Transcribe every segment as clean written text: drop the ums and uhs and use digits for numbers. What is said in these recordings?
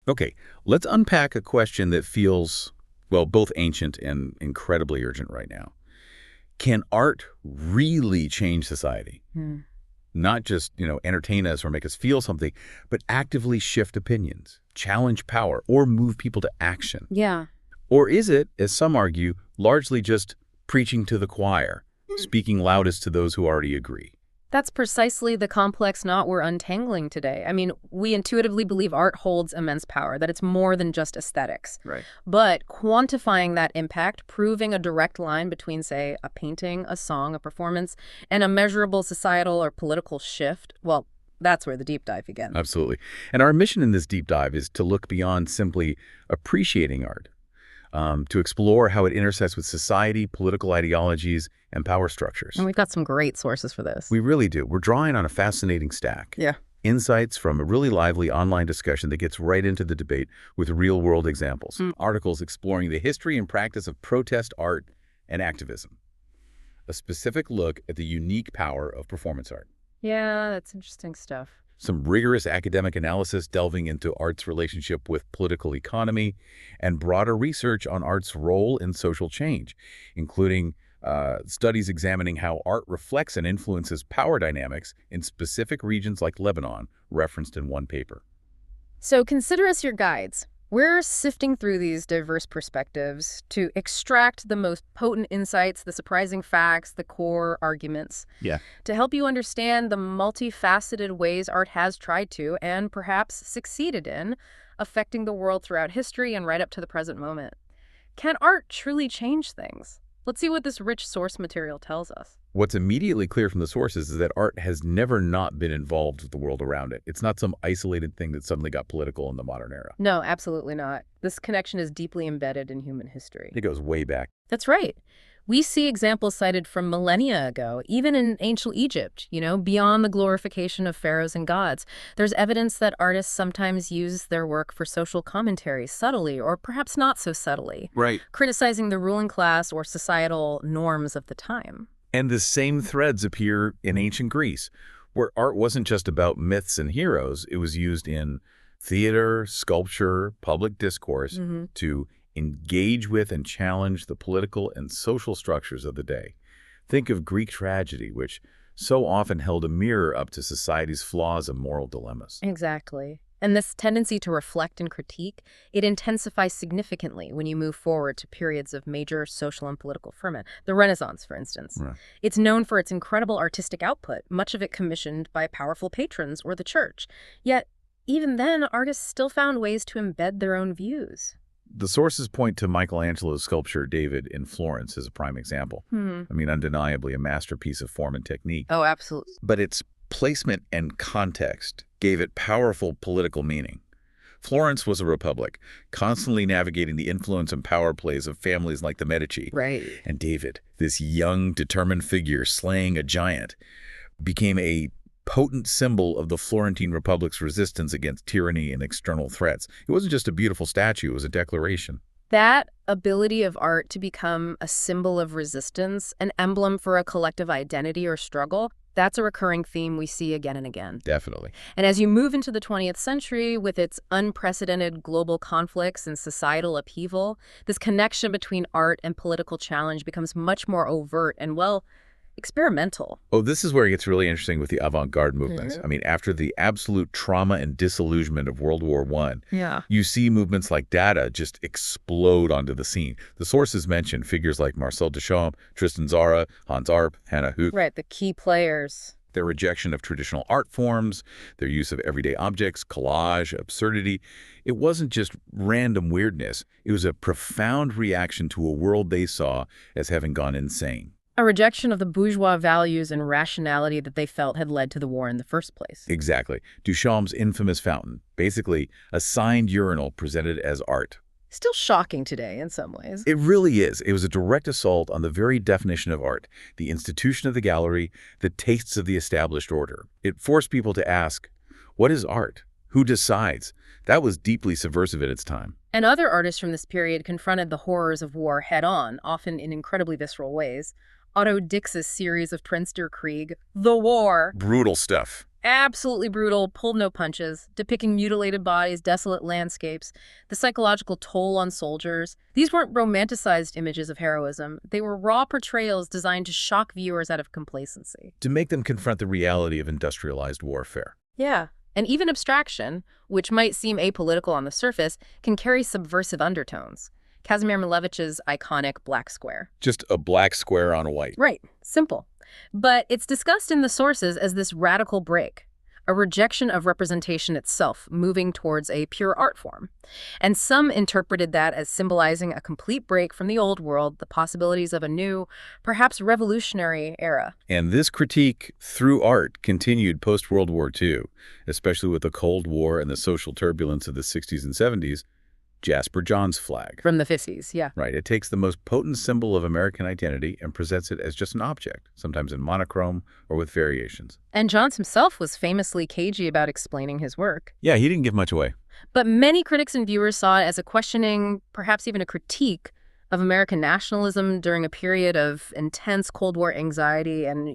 Okay, let's unpack a question that feels, well, both ancient and incredibly urgent right now. Can art really change society? Hmm. Not just, entertain us or make us feel something, but actively shift opinions, challenge power, or move people to action? Yeah. Or is it, as some argue, largely just preaching to the choir, speaking loudest to those who already agree? That's precisely the complex knot we're untangling today. I mean, we intuitively believe art holds immense power, that it's more than just aesthetics. Right. But quantifying that impact, proving a direct line between, say, a painting, a song, a performance, and a measurable societal or political shift, well, that's where the deep dive begins. Absolutely. And our mission in this deep dive is to look beyond simply appreciating art, to explore how it intersects with society, political ideologies, and power structures. And we've got some great sources for this. We really do. We're drawing on a fascinating stack. Yeah. Insights from a really lively online discussion that gets right into the debate with real-world examples. Articles exploring the history and practice of protest art and activism. A specific look at the unique power of performance art. Yeah, that's interesting stuff. Some rigorous academic analysis delving into art's relationship with political economy, and broader research on art's role in social change, including studies examining how art reflects and influences power dynamics in specific regions like Lebanon, referenced in one paper. So consider us your guides. We're sifting through these diverse perspectives to extract the most potent insights, the surprising facts, the core arguments. Yeah. To help you understand the multifaceted ways art has tried to, and perhaps succeeded in, affecting the world throughout history and right up to the present moment. Can art truly change things? Let's see what this rich source material tells us. What's immediately clear from the sources is that art has never not been involved with the world around it. It's not some isolated thing that suddenly got political in the modern era. No, absolutely not. This connection is deeply embedded in human history. It goes way back. That's right. We see examples cited from millennia ago, even in ancient Egypt, beyond the glorification of pharaohs and gods. There's evidence that artists sometimes use their work for social commentary, subtly or perhaps not so subtly, Right. criticizing the ruling class or societal norms of the time. And the same threads appear in ancient Greece, where art wasn't just about myths and heroes. It was used in theater, sculpture, public discourse to engage with and challenge the political and social structures of the day. Think of Greek tragedy, which so often held a mirror up to society's flaws and moral dilemmas. Exactly. And this tendency to reflect and critique, it intensifies significantly when you move forward to periods of major social and political ferment. The Renaissance, for instance. Right. It's known for its incredible artistic output, much of it commissioned by powerful patrons or the church. Yet, even then, artists still found ways to embed their own views. The sources point to Michelangelo's sculpture David in Florence as a prime example. I mean, undeniably a masterpiece of form and technique. Oh, absolutely. But its placement and context gave it powerful political meaning. Florence was a republic, constantly navigating the influence and power plays of families like the Medici. Right. And David, this young, determined figure slaying a giant, became a potent symbol of the Florentine Republic's resistance against tyranny and external threats. It wasn't just a beautiful statue, it was a declaration. That ability of art to become a symbol of resistance, an emblem for a collective identity or struggle, that's a recurring theme we see again and again. Definitely. And as you move into the 20th century with its unprecedented global conflicts and societal upheaval, this connection between art and political challenge becomes much more overt and, well, experimental. Oh, this is where it gets really interesting with the avant-garde movements. I mean, after the absolute trauma and disillusionment of World War I, you see movements like Dada just explode onto the scene. The sources mention figures like Marcel Duchamp, Tristan Tzara, Hans Arp, Hannah Höch. Right, the key players. Their rejection of traditional art forms, their use of everyday objects, collage, absurdity. It wasn't just random weirdness. It was a profound reaction to a world they saw as having gone insane. A rejection of the bourgeois values and rationality that they felt had led to the war in the first place. Exactly. Duchamp's infamous fountain, basically a signed urinal presented as art. Still shocking today in some ways. It really is. It was a direct assault on the very definition of art, the institution of the gallery, the tastes of the established order. It forced people to ask, what is art? Who decides? That was deeply subversive at its time. And other artists from this period confronted the horrors of war head-on, often in incredibly visceral ways. Otto Dix's series of Trenster Krieg, The War. Brutal stuff. Absolutely brutal, pulled no punches, depicting mutilated bodies, desolate landscapes, the psychological toll on soldiers. These weren't romanticized images of heroism. They were raw portrayals designed to shock viewers out of complacency. To make them confront the reality of industrialized warfare. Yeah. And even abstraction, which might seem apolitical on the surface, can carry subversive undertones. Kazimir Malevich's iconic black square. Just a black square on a white. Right. Simple. But it's discussed in the sources as this radical break, a rejection of representation itself, moving towards a pure art form. And some interpreted that as symbolizing a complete break from the old world, the possibilities of a new, perhaps revolutionary era. And this critique through art continued post-World War II, especially with the Cold War and the social turbulence of the 60s and 70s. Jasper John's flag. From the 50s, yeah. Right. It takes the most potent symbol of American identity and presents it as just an object, sometimes in monochrome or with variations. And Johns himself was famously cagey about explaining his work. Yeah, he didn't give much away. But many critics and viewers saw it as a questioning, perhaps even a critique, of American nationalism during a period of intense Cold War anxiety and,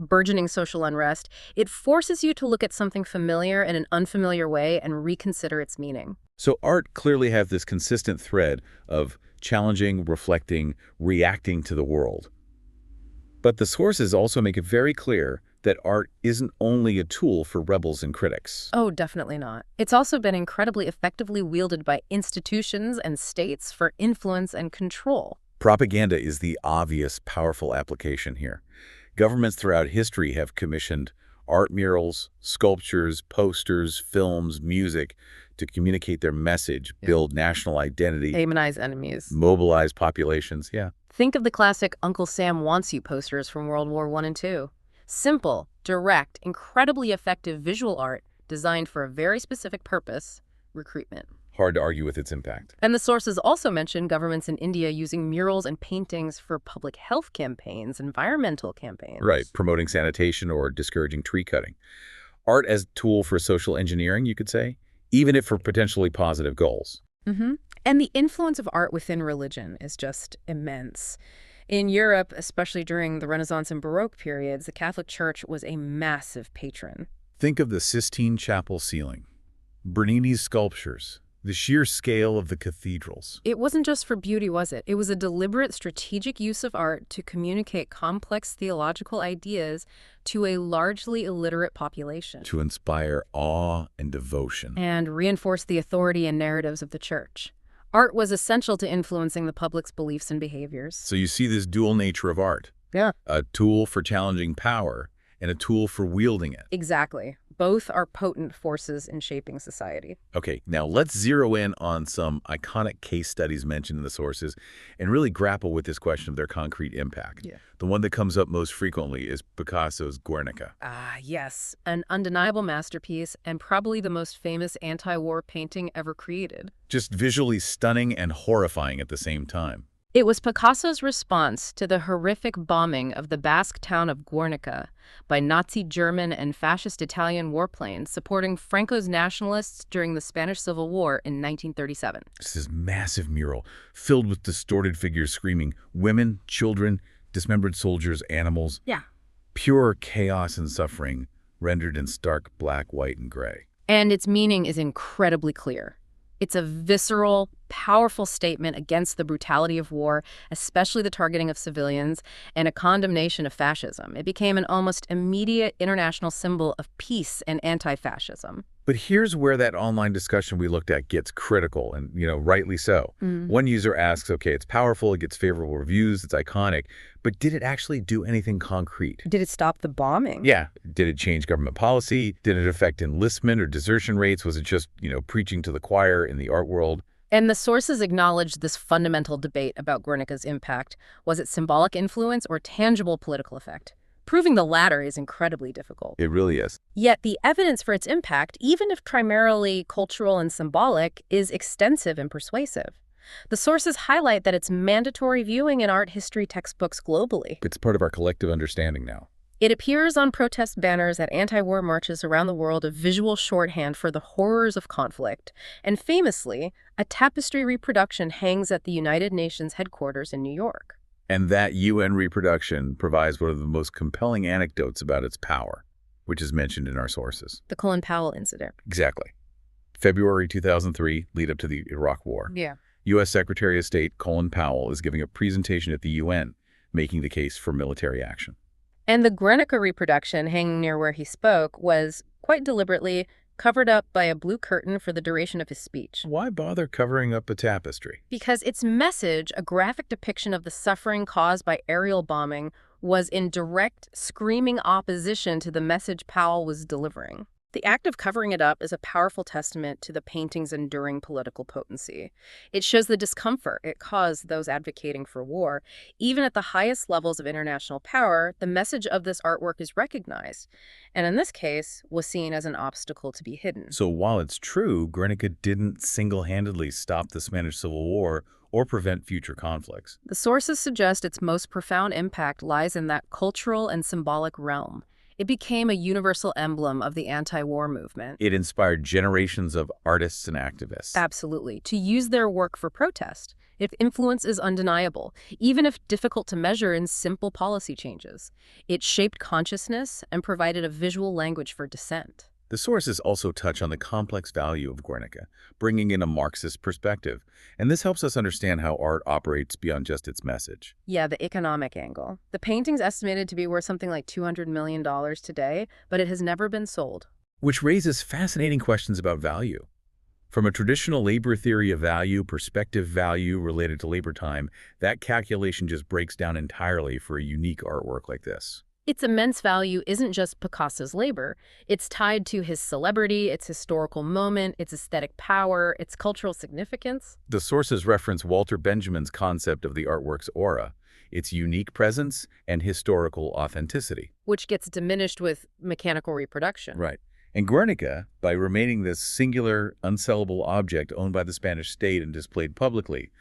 burgeoning social unrest. It forces you to look at something familiar in an unfamiliar way and reconsider its meaning. So art clearly has this consistent thread of challenging, reflecting, reacting to the world. But the sources also make it very clear that art isn't only a tool for rebels and critics. Oh, definitely not. It's also been incredibly effectively wielded by institutions and states for influence and control. Propaganda is the obvious, powerful application here. Governments throughout history have commissioned art murals, sculptures, posters, films, music to communicate their message, build national identity, Demonize enemies. mobilize populations. Yeah. Think of the classic Uncle Sam Wants You posters from World War I and II. Simple, direct, incredibly effective visual art designed for a very specific purpose, recruitment. Hard to argue with its impact. And the sources also mention governments in India using murals and paintings for public health campaigns, environmental campaigns. Right, promoting sanitation or discouraging tree cutting. Art as a tool for social engineering, you could say, even if for potentially positive goals. Mm-hmm. And the influence of art within religion is just immense. In Europe, especially during the Renaissance and Baroque periods, the Catholic Church was a massive patron. Think of the Sistine Chapel ceiling, Bernini's sculptures, the sheer scale of the cathedrals. It wasn't just for beauty, was it? It was a deliberate, strategic use of art to communicate complex theological ideas to a largely illiterate population. To inspire awe and devotion. And reinforce the authority and narratives of the church. Art was essential to influencing the public's beliefs and behaviors. So you see this dual nature of art. Yeah. A tool for challenging power and a tool for wielding it. Exactly. Both are potent forces in shaping society. Okay, now let's zero in on some iconic case studies mentioned in the sources and really grapple with this question of their concrete impact. Yeah. The one that comes up most frequently is Picasso's Guernica. Ah, yes. An undeniable masterpiece and probably the most famous anti-war painting ever created. Just visually stunning and horrifying at the same time. It was Picasso's response to the horrific bombing of the Basque town of Guernica by Nazi German and fascist Italian warplanes supporting Franco's nationalists during the Spanish Civil War in 1937. It's this massive mural filled with distorted figures screaming, women, children, dismembered soldiers, animals. Yeah. Pure chaos and suffering rendered in stark black, white, and gray. And its meaning is incredibly clear. It's a visceral, powerful statement against the brutality of war, especially the targeting of civilians, and a condemnation of fascism. It became an almost immediate international symbol of peace and anti-fascism. But here's where that online discussion we looked at gets critical, and, rightly so. One user asks, okay, it's powerful, it gets favorable reviews, it's iconic, but did it actually do anything concrete? Did it stop the bombing? Yeah. Did it change government policy? Did it affect enlistment or desertion rates? Was it just, preaching to the choir in the art world? And the sources acknowledged this fundamental debate about Guernica's impact. Was it symbolic influence or tangible political effect? Proving the latter is incredibly difficult. It really is. Yet the evidence for its impact, even if primarily cultural and symbolic, is extensive and persuasive. The sources highlight that it's mandatory viewing in art history textbooks globally. It's part of our collective understanding now. It appears on protest banners at anti-war marches around the world, a visual shorthand for the horrors of conflict. And famously, a tapestry reproduction hangs at the United Nations headquarters in New York. And that UN reproduction provides one of the most compelling anecdotes about its power, which is mentioned in our sources. The Colin Powell incident. Exactly. February 2003, lead up to the Iraq War. Yeah. U.S. Secretary of State Colin Powell is giving a presentation at the UN, making the case for military action. And the Guernica reproduction hanging near where he spoke was, quite deliberately, covered up by a blue curtain for the duration of his speech. Why bother covering up a tapestry? Because its message, a graphic depiction of the suffering caused by aerial bombing, was in direct, screaming opposition to the message Powell was delivering. The act of covering it up is a powerful testament to the painting's enduring political potency. It shows the discomfort it caused those advocating for war. Even at the highest levels of international power, the message of this artwork is recognized, and in this case, was seen as an obstacle to be hidden. So while it's true, Guernica didn't single-handedly stop the Spanish Civil War or prevent future conflicts. The sources suggest its most profound impact lies in that cultural and symbolic realm. It became a universal emblem of the anti-war movement. It inspired generations of artists and activists. Absolutely. To use their work for protest. Its influence is undeniable, even if difficult to measure in simple policy changes. It shaped consciousness and provided a visual language for dissent. The sources also touch on the complex value of Guernica, bringing in a Marxist perspective, and this helps us understand how art operates beyond just its message. Yeah, the economic angle. The painting's estimated to be worth something like $200 million today, but it has never been sold. Which raises fascinating questions about value. From a traditional labor theory of value, perspective value related to labor time, that calculation just breaks down entirely for a unique artwork like this. Its immense value isn't just Picasso's labor. It's tied to his celebrity, its historical moment, its aesthetic power, its cultural significance. The sources reference Walter Benjamin's concept of the artwork's aura, its unique presence and historical authenticity. Which gets diminished with mechanical reproduction. Right. And Guernica, by remaining this singular, unsellable object owned by the Spanish state and displayed publicly,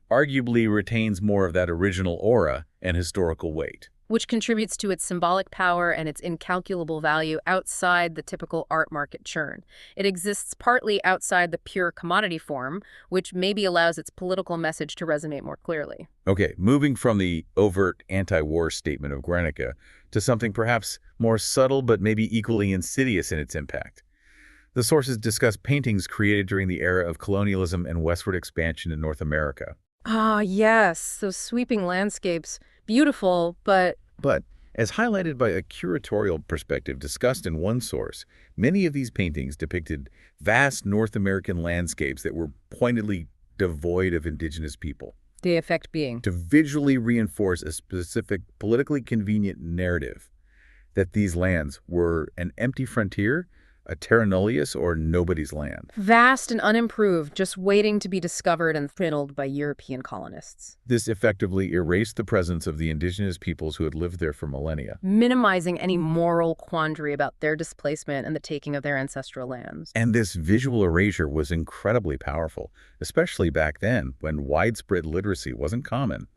arguably retains more of that original aura and historical weight. Which contributes to its symbolic power and its incalculable value outside the typical art market churn. It exists partly outside the pure commodity form, which maybe allows its political message to resonate more clearly. Okay, moving from the overt anti-war statement of Guernica to something perhaps more subtle but maybe equally insidious in its impact. The sources discuss paintings created during the era of colonialism and westward expansion in North America. Ah, yes, those sweeping landscapes. Beautiful, but, as highlighted by a curatorial perspective discussed in one source, many of these paintings depicted vast North American landscapes that were pointedly devoid of indigenous people. the effect being. To visually reinforce a specific politically convenient narrative that these lands were an empty frontier, a terra nullius, or nobody's land. Vast and unimproved, just waiting to be discovered and thrilled by European colonists. This effectively erased the presence of the indigenous peoples who had lived there for millennia. Minimizing any moral quandary about their displacement and the taking of their ancestral lands. And this visual erasure was incredibly powerful, especially back then when widespread literacy wasn't common.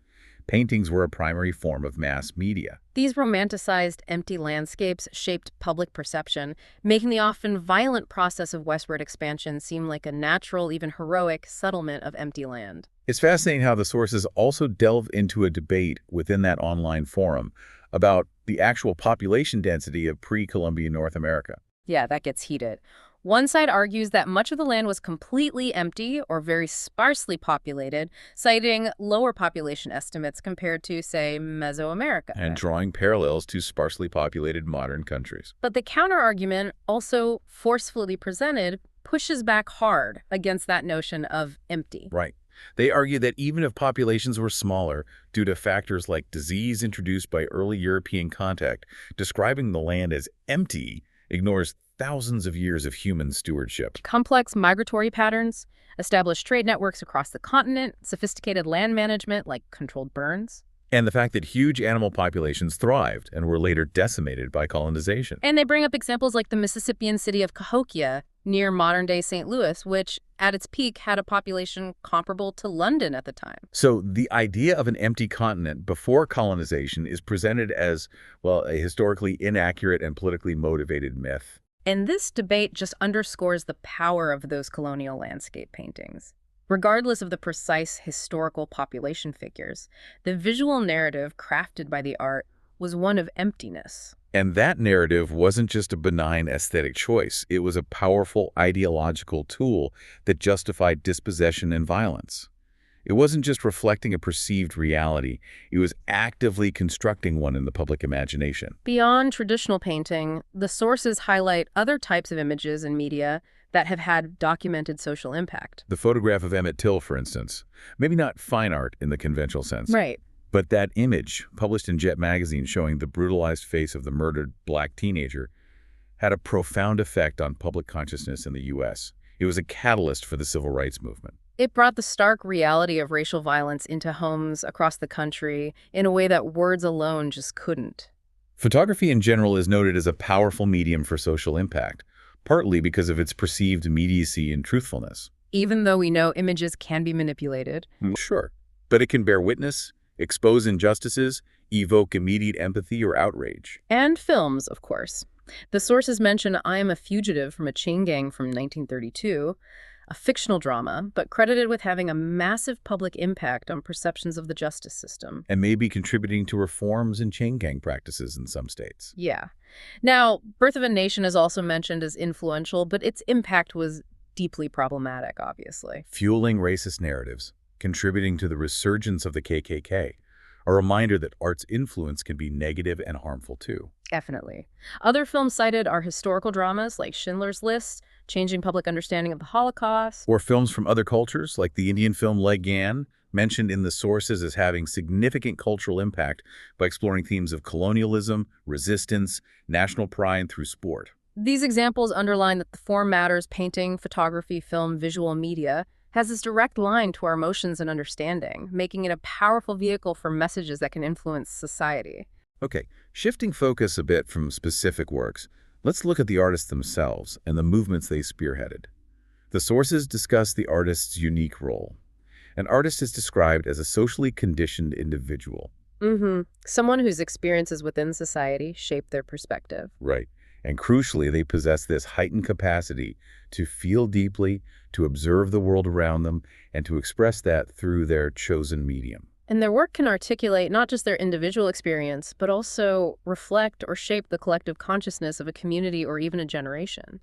Paintings were a primary form of mass media. These romanticized empty landscapes shaped public perception, making the often violent process of westward expansion seem like a natural, even heroic, settlement of empty land. It's fascinating how the sources also delve into a debate within that online forum about the actual population density of pre-Columbian North America. Yeah, that gets heated. One side argues that much of the land was completely empty or very sparsely populated, citing lower population estimates compared to, say, Mesoamerica. And drawing parallels to sparsely populated modern countries. But the counterargument, also forcefully presented, pushes back hard against that notion of empty. Right. They argue that even if populations were smaller, due to factors like disease introduced by early European contact, describing the land as empty ignores thousands of years of human stewardship. Complex migratory patterns, established trade networks across the continent, sophisticated land management like controlled burns. And the fact that huge animal populations thrived and were later decimated by colonization. And they bring up examples like the Mississippian city of Cahokia near modern-day St. Louis, which at its peak had a population comparable to London at the time. So the idea of an empty continent before colonization is presented as, well, a historically inaccurate and politically motivated myth. And this debate just underscores the power of those colonial landscape paintings. Regardless of the precise historical population figures, the visual narrative crafted by the art was one of emptiness. And that narrative wasn't just a benign aesthetic choice. It was a powerful ideological tool that justified dispossession and violence. It wasn't just reflecting a perceived reality. It was actively constructing one in the public imagination. Beyond traditional painting, the sources highlight other types of images and media that have had documented social impact. The photograph of Emmett Till, for instance, maybe not fine art in the conventional sense, Right. but that image, published in Jet magazine showing the brutalized face of the murdered black teenager, had a profound effect on public consciousness in the U.S. It was a catalyst for the civil rights movement. It brought the stark reality of racial violence into homes across the country in a way that words alone just couldn't. Photography in general is noted as a powerful medium for social impact, partly because of its perceived immediacy and truthfulness. Even though we know images can be manipulated. Sure, but it can bear witness, expose injustices, evoke immediate empathy or outrage. And films, of course. The sources mention I Am a Fugitive from a Chain Gang from 1932, a fictional drama, but credited with having a massive public impact on perceptions of the justice system. And maybe contributing to reforms in chain gang practices in some states. Yeah. Now, Birth of a Nation is also mentioned as influential, but its impact was deeply problematic, obviously. Fueling racist narratives, contributing to the resurgence of the KKK, a reminder that art's influence can be negative and harmful too. Definitely. Other films cited are historical dramas like Schindler's List, changing public understanding of the Holocaust. Or films from other cultures, like the Indian film Lagan, mentioned in the sources as having significant cultural impact by exploring themes of colonialism, resistance, national pride through sport. These examples underline that the form matters. Painting, photography, film, visual media has this direct line to our emotions and understanding, making it a powerful vehicle for messages that can influence society. Okay, shifting focus a bit from specific works, let's look at the artists themselves and the movements they spearheaded. The sources discuss the artist's unique role. An artist is described as a socially conditioned individual. Someone whose experiences within society shape their perspective. Right. And crucially, they possess this heightened capacity to feel deeply, to observe the world around them, and to express that through their chosen medium. And their work can articulate not just their individual experience, but also reflect or shape the collective consciousness of a community or even a generation.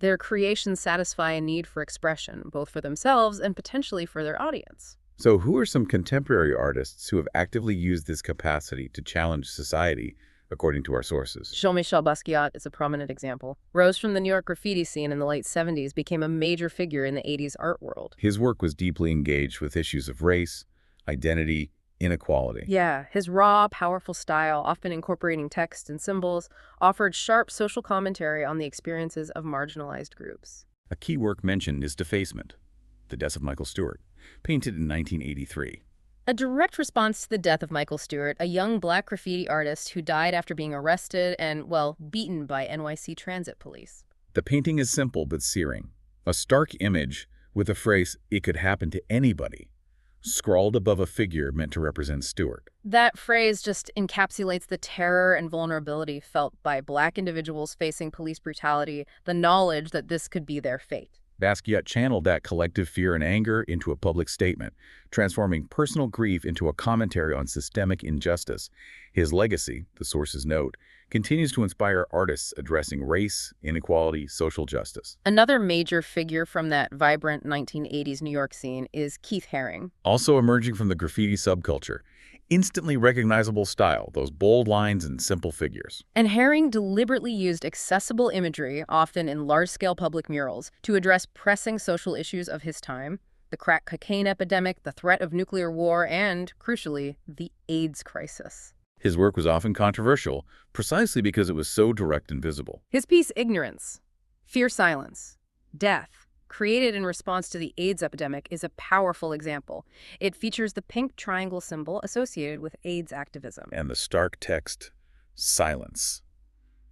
Their creations satisfy a need for expression, both for themselves and potentially for their audience. So who are some contemporary artists who have actively used this capacity to challenge society, according to our sources? Jean-Michel Basquiat is a prominent example. Rose from the New York graffiti scene in the late 70s, became a major figure in the 80s art world. His work was deeply engaged with issues of race, identity, inequality. Yeah, his raw, powerful style, often incorporating text and symbols, offered sharp social commentary on the experiences of marginalized groups. A key work mentioned is Defacement, The Death of Michael Stewart, painted in 1983. A direct response to the death of Michael Stewart, a young black graffiti artist who died after being arrested and, well, beaten by NYC transit police. The painting is simple but searing. A stark image with the phrase, "It could happen to anybody," scrawled above a figure meant to represent Stewart. That phrase just encapsulates the terror and vulnerability felt by black individuals facing police brutality, the knowledge that this could be their fate. Basquiat channeled that collective fear and anger into a public statement, transforming personal grief into a commentary on systemic injustice. His legacy, the sources note, continues to inspire artists addressing race, inequality, social justice. Another major figure from that vibrant 1980s New York scene is Keith Haring. Also emerging from the graffiti subculture, instantly recognizable style, those bold lines and simple figures. And Haring deliberately used accessible imagery, often in large-scale public murals, to address pressing social issues of his time: the crack cocaine epidemic, the threat of nuclear war, and, crucially, the AIDS crisis. His work was often controversial, precisely because it was so direct and visible. His piece Ignorance, Fear Silence, Death, created in response to the AIDS epidemic, is a powerful example. It features the pink triangle symbol associated with AIDS activism, And the stark text, silence.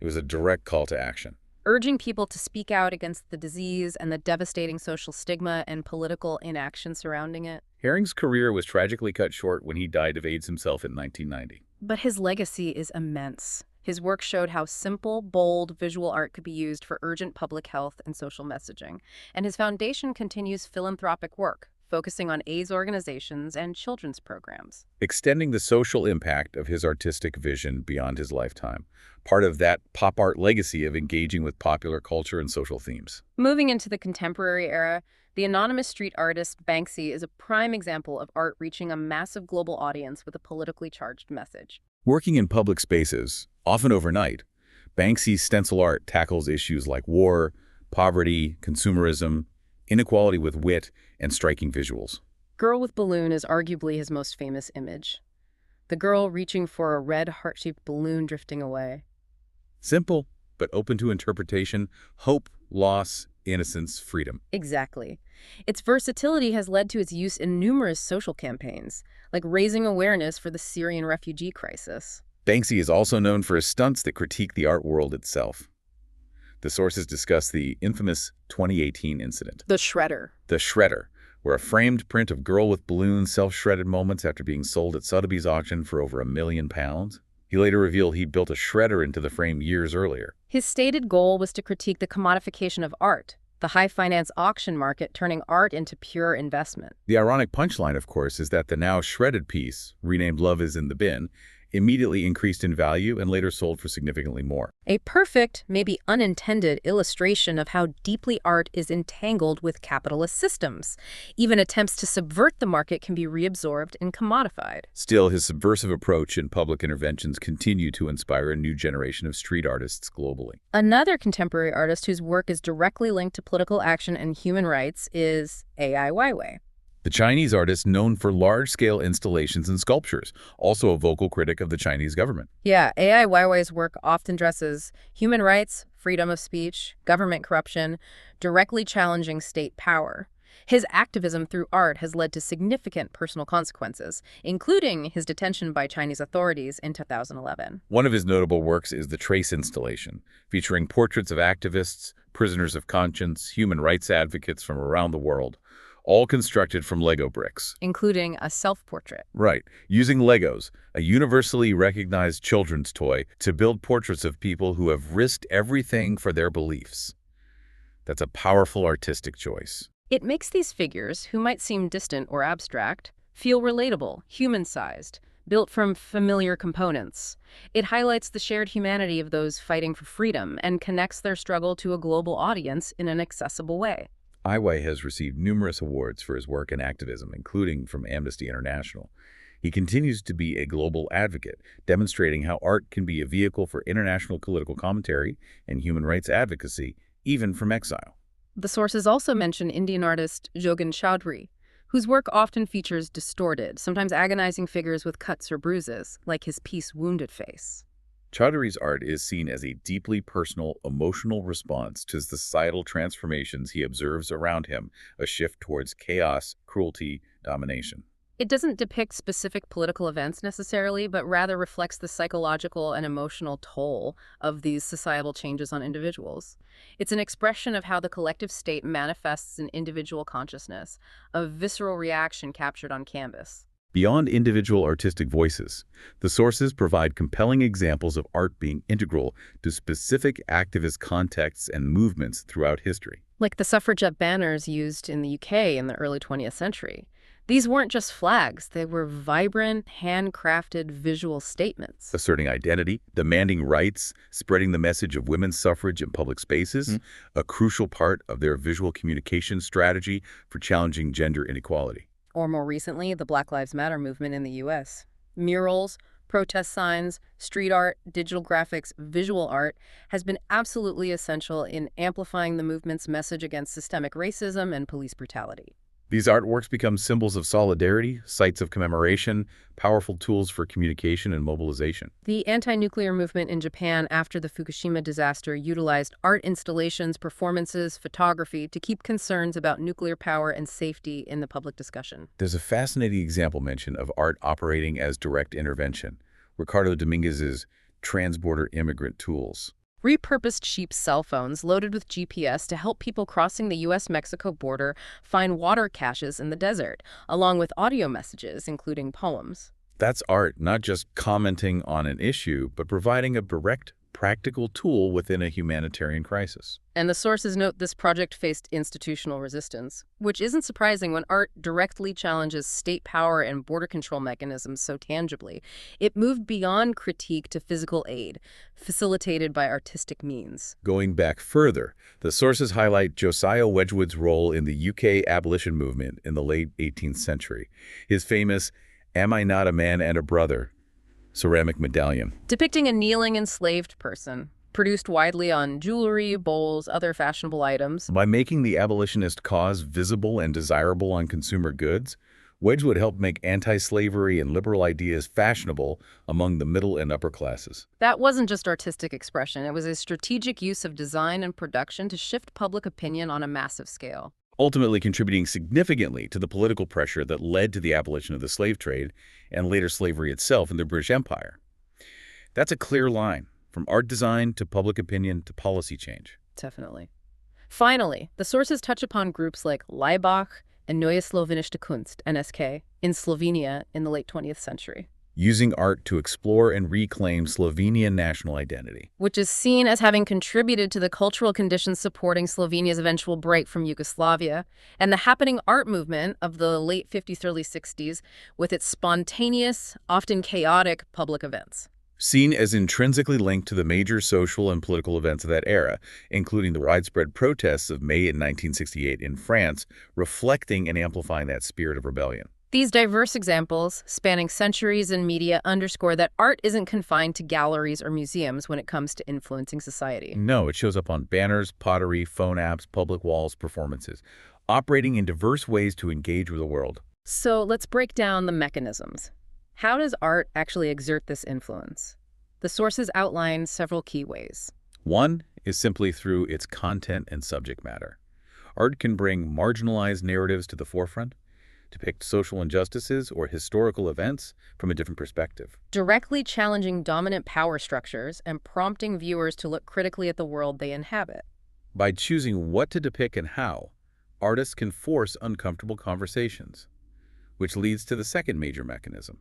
It was a direct call to action. urging people to speak out against the disease and the devastating social stigma and political inaction surrounding it. Haring's career was tragically cut short when he died of AIDS himself in 1990. But his legacy is immense. His work showed how simple, bold visual art could be used for urgent public health and social messaging. And his foundation continues philanthropic work, focusing on AIDS organizations and children's programs. extending the social impact of his artistic vision beyond his lifetime, part of that pop art legacy of engaging with popular culture and social themes. Moving into the contemporary era, the anonymous street artist Banksy is a prime example of art reaching a massive global audience with a politically charged message. Working in public spaces, often overnight, Banksy's stencil art tackles issues like war, poverty, consumerism, inequality with wit, and striking visuals. Girl with Balloon is arguably his most famous image. The girl reaching for a red heart-shaped balloon drifting away. Simple, but open to interpretation, hope, loss, innocence, freedom. Exactly. Its versatility has led to its use in numerous social campaigns, like raising awareness for the Syrian refugee crisis. Banksy is also known for his stunts that critique the art world itself. The sources discuss the infamous 2018 incident, The Shredder. the Shredder, where a framed print of girl with balloon self-shredded moments after being sold at Sotheby's auction for over £1 million. He later revealed he built a shredder into the frame years earlier. His stated goal was to critique the commodification of art, the high-finance auction market turning art into pure investment. The ironic punchline, of course, is that the now shredded piece, renamed Love is in the Bin, immediately increased in value and later sold for significantly more. A perfect, maybe unintended, illustration of how deeply art is entangled with capitalist systems. Even attempts to subvert the market can be reabsorbed and commodified. Still, his subversive approach and public interventions continue to inspire a new generation of street artists globally. Another contemporary artist whose work is directly linked to political action and human rights is Ai Weiwei. The Chinese artist known for large-scale installations and sculptures, also a vocal critic of the Chinese government. Yeah, Ai Weiwei's work often addresses human rights, freedom of speech, government corruption, directly challenging state power. His activism through art has led to significant personal consequences, including his detention by Chinese authorities in 2011. One of his notable works is the Trace installation, featuring portraits of activists, prisoners of conscience, human rights advocates from around the world, all constructed from Lego bricks. Including a self-portrait. Right, using Legos, a universally recognized children's toy, to build portraits of people who have risked everything for their beliefs. That's a powerful artistic choice. It makes these figures, who might seem distant or abstract, feel relatable, human-sized, built from familiar components. It highlights the shared humanity of those fighting for freedom and connects their struggle to a global audience in an accessible way. Ai Weiwei has received numerous awards for his work in activism, including from Amnesty International. He continues to be a global advocate, demonstrating how art can be a vehicle for international political commentary and human rights advocacy, even from exile. The sources also mention Indian artist Jogan Chaudhry, whose work often features distorted, sometimes agonizing figures with cuts or bruises, like his piece Wounded Face. Chaudhry's art is seen as a deeply personal, emotional response to the societal transformations he observes around him, a shift towards chaos, cruelty, domination. It doesn't depict specific political events necessarily, but rather reflects the psychological and emotional toll of these societal changes on individuals. It's an expression of how the collective state manifests in individual consciousness, a visceral reaction captured on canvas. Beyond individual artistic voices, the sources provide compelling examples of art being integral to specific activist contexts and movements throughout history. Like the suffragette banners used in the UK in the early 20th century. These weren't just flags, they were vibrant, handcrafted visual statements. Asserting identity, demanding rights, spreading the message of women's suffrage in public spaces, a crucial part of their visual communication strategy for challenging gender inequality. Or more recently, the Black Lives Matter movement in the U.S. Murals, protest signs, street art, digital graphics, visual art has been absolutely essential in amplifying the movement's message against systemic racism and police brutality. These artworks become symbols of solidarity, sites of commemoration, powerful tools for communication and mobilization. The anti-nuclear movement in Japan after the Fukushima disaster utilized art installations, performances, photography to keep concerns about nuclear power and safety in the public discussion. There's a fascinating example mention of art operating as direct intervention, Ricardo Dominguez's Transborder Immigrant Tools. Repurposed sheep cell phones loaded with GPS to help people crossing the U.S.-Mexico border find water caches in the desert, along with audio messages, including poems. That's art, not just commenting on an issue, but providing a direct practical tool within a humanitarian crisis. And the sources note this project faced institutional resistance, which isn't surprising when art directly challenges state power and border control mechanisms so tangibly. It moved beyond critique to physical aid, facilitated by artistic means. Going back further, the sources highlight Josiah Wedgwood's role in the UK abolition movement in the late 18th century. His famous "Am I Not a Man and a Brother?" ceramic medallion. Depicting a kneeling enslaved person, produced widely on jewelry, bowls, other fashionable items. By making the abolitionist cause visible and desirable on consumer goods, Wedgwood helped make anti-slavery and liberal ideas fashionable among the middle and upper classes. That wasn't just artistic expression, it was a strategic use of design and production to shift public opinion on a massive scale. Ultimately contributing significantly to the political pressure that led to the abolition of the slave trade and later slavery itself in the British Empire. That's a clear line, from art design to public opinion to policy change. Definitely. Finally, the sources touch upon groups like Leibach and Neue Slowenische Kunst, NSK, in Slovenia in the late 20th century, Using art to explore and reclaim Slovenian national identity. which is seen as having contributed to the cultural conditions supporting Slovenia's eventual break from Yugoslavia, and the happening art movement of the late 50s, early 60s, with its spontaneous, often chaotic public events. Seen as intrinsically linked to the major social and political events of that era, including the widespread protests of May in 1968 in France, reflecting and amplifying that spirit of rebellion. These diverse examples, spanning centuries in media, underscore that art isn't confined to galleries or museums when it comes to influencing society. No, it shows up on banners, pottery, phone apps, public walls, performances, operating in diverse ways to engage with the world. So let's break down the mechanisms. How does art actually exert this influence? The sources outline several key ways. One is simply through its content and subject matter. Art can bring marginalized narratives to the forefront, depict social injustices or historical events from a different perspective. Directly challenging dominant power structures and prompting viewers to look critically at the world they inhabit. By choosing what to depict and how, artists can force uncomfortable conversations, which leads to the second major mechanism,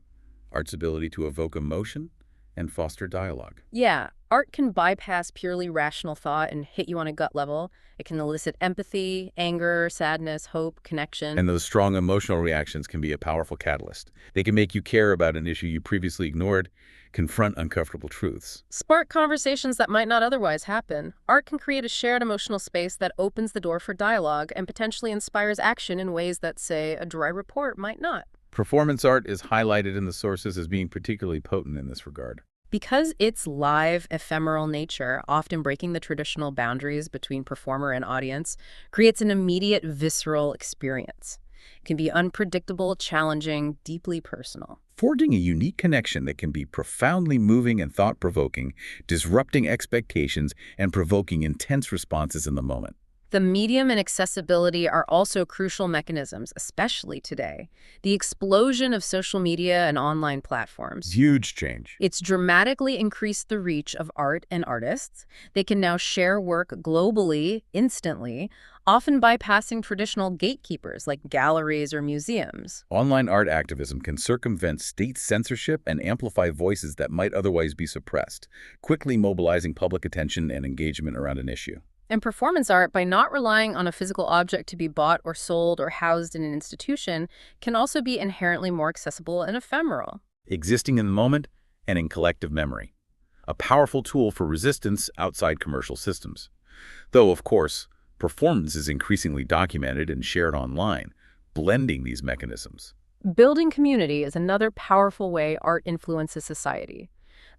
art's ability to evoke emotion and foster dialogue. Yeah, art can bypass purely rational thought and hit you on a gut level. It can elicit empathy, anger, sadness, hope, connection. And those strong emotional reactions can be a powerful catalyst. They can make you care about an issue you previously ignored, confront uncomfortable truths. Spark conversations that might not otherwise happen. Art can create a shared emotional space that opens the door for dialogue and potentially inspires action in ways that, say, a dry report might not. Performance art is highlighted in the sources as being particularly potent in this regard. Because its live, ephemeral nature, often breaking the traditional boundaries between performer and audience, creates an immediate, visceral experience. It can be unpredictable, challenging, deeply personal. Forging a unique connection that can be profoundly moving and thought-provoking, disrupting expectations, and provoking intense responses in the moment. The medium and accessibility are also crucial mechanisms, especially today. The explosion of social media and online platforms. Huge change. It's dramatically increased the reach of art and artists. They can now share work globally, instantly, often bypassing traditional gatekeepers like galleries or museums. Online art activism can circumvent state censorship and amplify voices that might otherwise be suppressed, quickly mobilizing public attention and engagement around an issue. And performance art, by not relying on a physical object to be bought or sold or housed in an institution, can also be inherently more accessible and ephemeral. Existing in the moment and in collective memory. A powerful tool for resistance outside commercial systems. Though, of course, performance is increasingly documented and shared online, blending these mechanisms. Building community is another powerful way art influences society.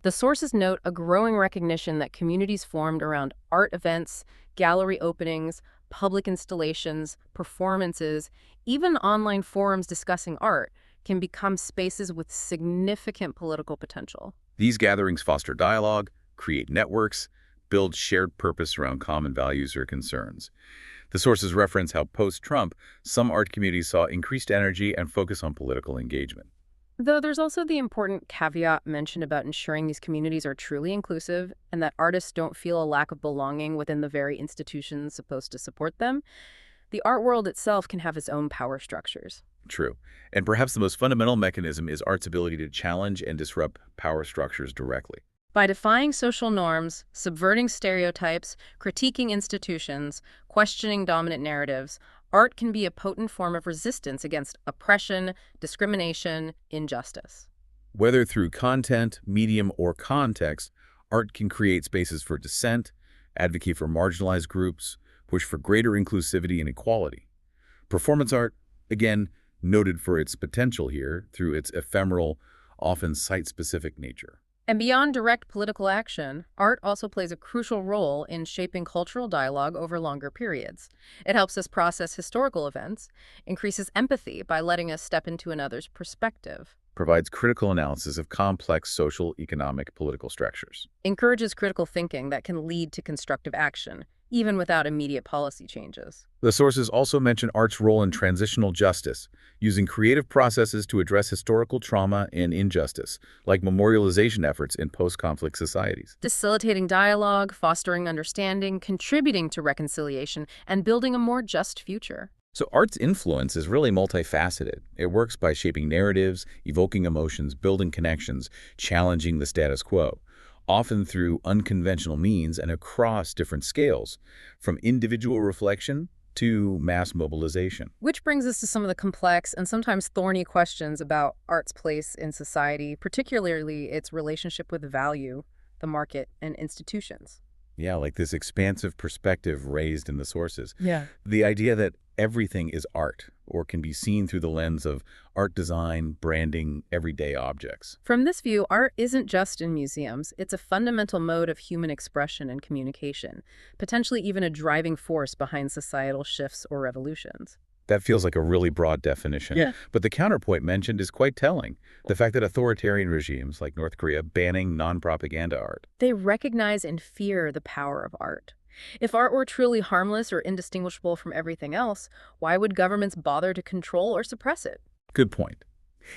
The sources note a growing recognition that communities formed around art events, gallery openings, public installations, performances, even online forums discussing art can become spaces with significant political potential. These gatherings foster dialogue, create networks, build shared purpose around common values or concerns. The sources reference how post-Trump, some art communities saw increased energy and focus on political engagement. Though there's also the important caveat mentioned about ensuring these communities are truly inclusive and that artists don't feel a lack of belonging within the very institutions supposed to support them. The art world itself can have its own power structures. True. And perhaps the most fundamental mechanism is art's ability to challenge and disrupt power structures directly. By defying social norms, subverting stereotypes, critiquing institutions, questioning dominant narratives, art can be a potent form of resistance against oppression, discrimination, injustice. Whether through content, medium, or context, art can create spaces for dissent, advocate for marginalized groups, push for greater inclusivity and equality. Performance art, again, noted for its potential here through its ephemeral, often site-specific nature. And beyond direct political action, art also plays a crucial role in shaping cultural dialogue over longer periods. It helps us process historical events, increases empathy by letting us step into another's perspective, Provides critical analysis of complex social, economic, political structures. encourages critical thinking that can lead to constructive action, even without immediate policy changes. The sources also mention art's role in transitional justice, using creative processes to address historical trauma and injustice, like memorialization efforts in post-conflict societies. Facilitating dialogue, fostering understanding, contributing to reconciliation, and building a more just future. So art's influence is really multifaceted. It works by shaping narratives, evoking emotions, building connections, challenging the status quo, often through unconventional means and across different scales, from individual reflection to mass mobilization. Which brings us to some of the complex and sometimes thorny questions about art's place in society, particularly its relationship with value, the market, and institutions. Yeah, like this expansive perspective raised in the sources. Yeah. The idea that everything is art or can be seen through the lens of art design, branding, everyday objects. From this view, art isn't just in museums. It's a fundamental mode of human expression and communication, potentially even a driving force behind societal shifts or revolutions. That feels like a really broad definition. Yeah. But the counterpoint mentioned is quite telling. The fact that authoritarian regimes like North Korea banning non-propaganda art. They recognize and fear the power of art. If art were truly harmless or indistinguishable from everything else, why would governments bother to control or suppress it? Good point.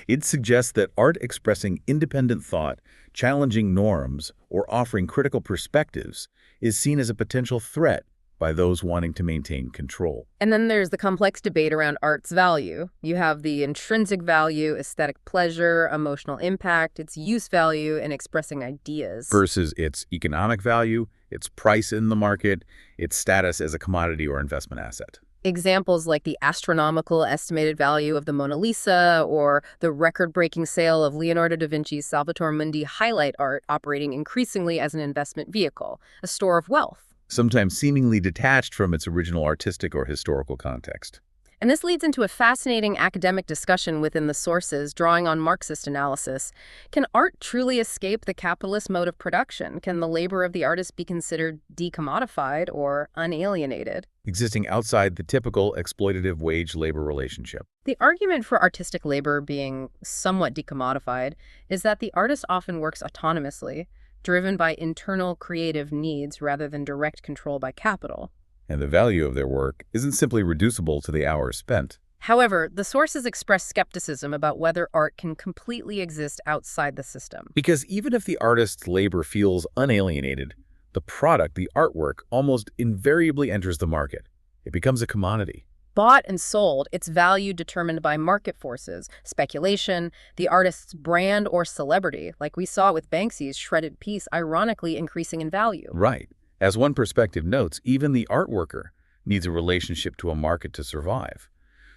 It suggests that art expressing independent thought, challenging norms, or offering critical perspectives is seen as a potential threat by those wanting to maintain control. And then there's the complex debate around art's value. You have the intrinsic value, aesthetic pleasure, emotional impact, its use value, and expressing ideas. Versus its economic value, its price in the market, its status as a commodity or investment asset. Examples like the astronomical estimated value of the Mona Lisa or the record-breaking sale of Leonardo da Vinci's Salvator Mundi highlight art operating increasingly as an investment vehicle, a store of wealth. Sometimes seemingly detached from its original artistic or historical context. And this leads into a fascinating academic discussion within the sources, drawing on Marxist analysis. Can art truly escape the capitalist mode of production? Can the labor of the artist be considered decommodified or unalienated? Existing outside the typical exploitative wage-labor relationship. The argument for artistic labor being somewhat decommodified is that the artist often works autonomously, driven by internal creative needs rather than direct control by capital. And the value of their work isn't simply reducible to the hours spent. However, the sources express skepticism about whether art can completely exist outside the system. Because even if the artist's labor feels unalienated, the product, the artwork, almost invariably enters the market. It becomes a commodity. Bought and sold, its value determined by market forces, speculation, the artist's brand or celebrity, like we saw with Banksy's shredded piece ironically increasing in value. Right. As one perspective notes, even the art worker needs a relationship to a market to survive.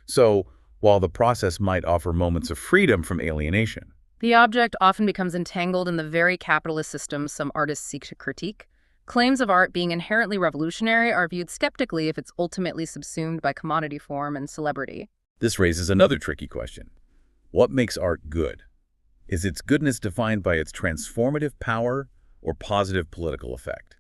So, while the process might offer moments of freedom from alienation, the object often becomes entangled in the very capitalist system some artists seek to critique. Claims of art being inherently revolutionary are viewed skeptically if it's ultimately subsumed by commodity form and celebrity. this raises another tricky question. What makes art good? Is its goodness defined by its transformative power or positive political effect?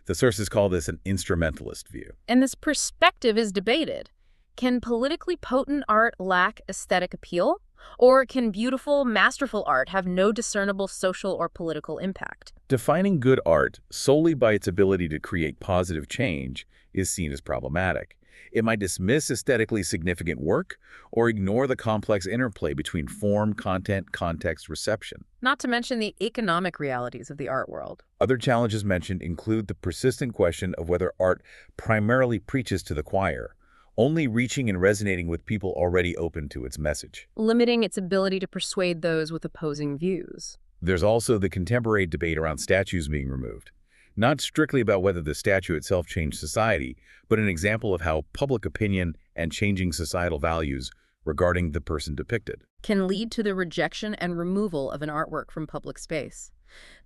The sources call this an instrumentalist view. And this perspective is debated. Can politically potent art lack aesthetic appeal? Or can beautiful, masterful art have no discernible social or political impact? Defining good art solely by its ability to create positive change is seen as problematic. It might dismiss aesthetically significant work or ignore the complex interplay between form, content, context, reception. Not to mention the economic realities of the art world. Other challenges mentioned include the persistent question of whether art primarily preaches to the choir, only reaching and resonating with people already open to its message. Limiting its ability to persuade those with opposing views. There's also the contemporary debate around statues being removed. Not strictly about whether the statue itself changed society, but an example of how public opinion and changing societal values regarding the person depicted. Can lead to the rejection and removal of an artwork from public space.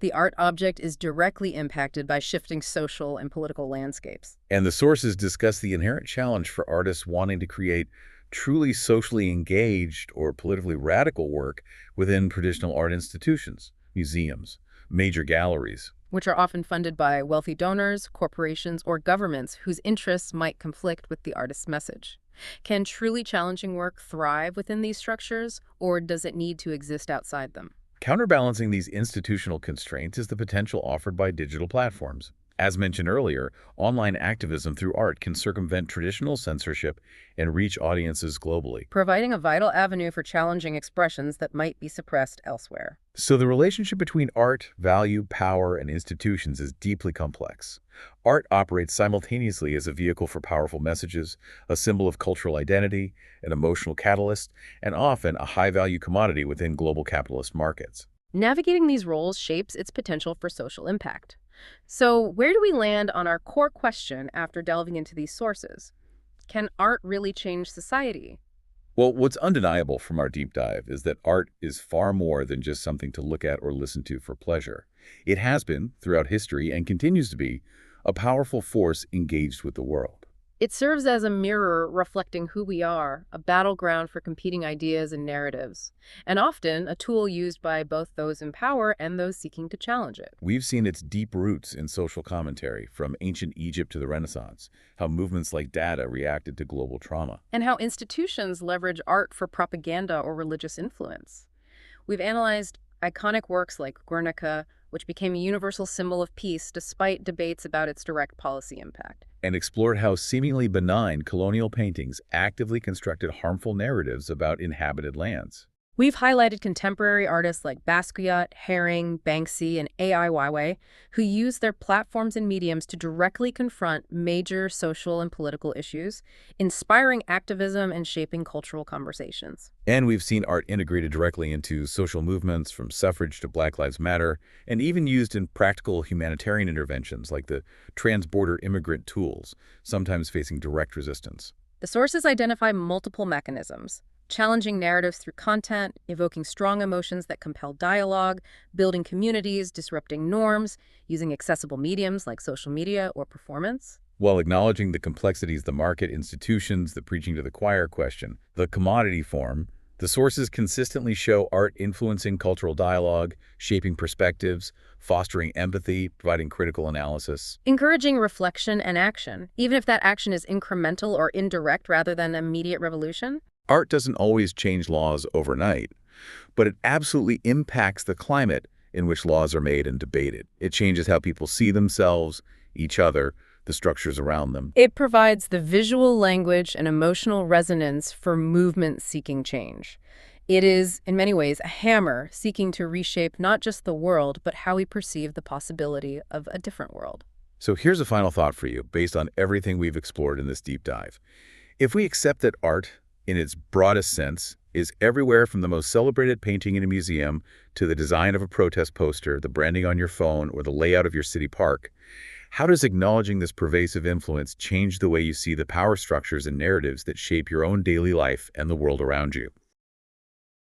The art object is directly impacted by shifting social and political landscapes. And the sources discuss the inherent challenge for artists wanting to create truly socially engaged or politically radical work within traditional art institutions, museums, major galleries. Which are often funded by wealthy donors, corporations, or governments whose interests might conflict with the artist's message. Can truly challenging work thrive within these structures, or does it need to exist outside them? Counterbalancing these institutional constraints is the potential offered by digital platforms. As mentioned earlier, online activism through art can circumvent traditional censorship and reach audiences globally. Providing a vital avenue for challenging expressions that might be suppressed elsewhere. So the relationship between art, value, power, and institutions is deeply complex. Art operates simultaneously as a vehicle for powerful messages, a symbol of cultural identity, an emotional catalyst, and often a high-value commodity within global capitalist markets. Navigating these roles shapes its potential for social impact. So, where do we land on our core question after delving into these sources? Can art really change society? Well, what's undeniable from our deep dive is that art is far more than just something to look at or listen to for pleasure. It has been, throughout history, and continues to be, a powerful force engaged with the world. It serves as a mirror reflecting who we are, a battleground for competing ideas and narratives, and often a tool used by both those in power and those seeking to challenge it. We've seen its deep roots in social commentary, from ancient Egypt to the Renaissance, how movements like Dada reacted to global trauma. And how institutions leverage art for propaganda or religious influence. We've analyzed iconic works like Guernica, which became a universal symbol of peace despite debates about its direct policy impact. And explored how seemingly benign colonial paintings actively constructed harmful narratives about inhabited lands. We've highlighted contemporary artists like Basquiat, Haring, Banksy, and AI Weiwei, who use their platforms and mediums to directly confront major social and political issues, inspiring activism and shaping cultural conversations. And we've seen art integrated directly into social movements, from suffrage to Black Lives Matter, and even used in practical humanitarian interventions like the trans-border immigrant tools, sometimes facing direct resistance. The sources identify multiple mechanisms: challenging narratives through content, evoking strong emotions that compel dialogue, building communities, disrupting norms, using accessible mediums like social media or performance. While acknowledging the complexities of the market, institutions, the preaching to the choir question, the commodity form, the sources consistently show art influencing cultural dialogue, shaping perspectives, fostering empathy, providing critical analysis. Encouraging reflection and action, even if that action is incremental or indirect rather than immediate revolution. Art doesn't always change laws overnight, but it absolutely impacts the climate in which laws are made and debated. It changes how people see themselves, each other, the structures around them. It provides the visual language and emotional resonance for movements seeking change. It is, in many ways, a hammer seeking to reshape not just the world, but how we perceive the possibility of a different world. So here's a final thought for you, based on everything we've explored in this deep dive. If we accept that art, in its broadest sense, is everywhere from the most celebrated painting in a museum to the design of a protest poster, the branding on your phone, or the layout of your city park, how does acknowledging this pervasive influence change the way you see the power structures and narratives that shape your own daily life and the world around you?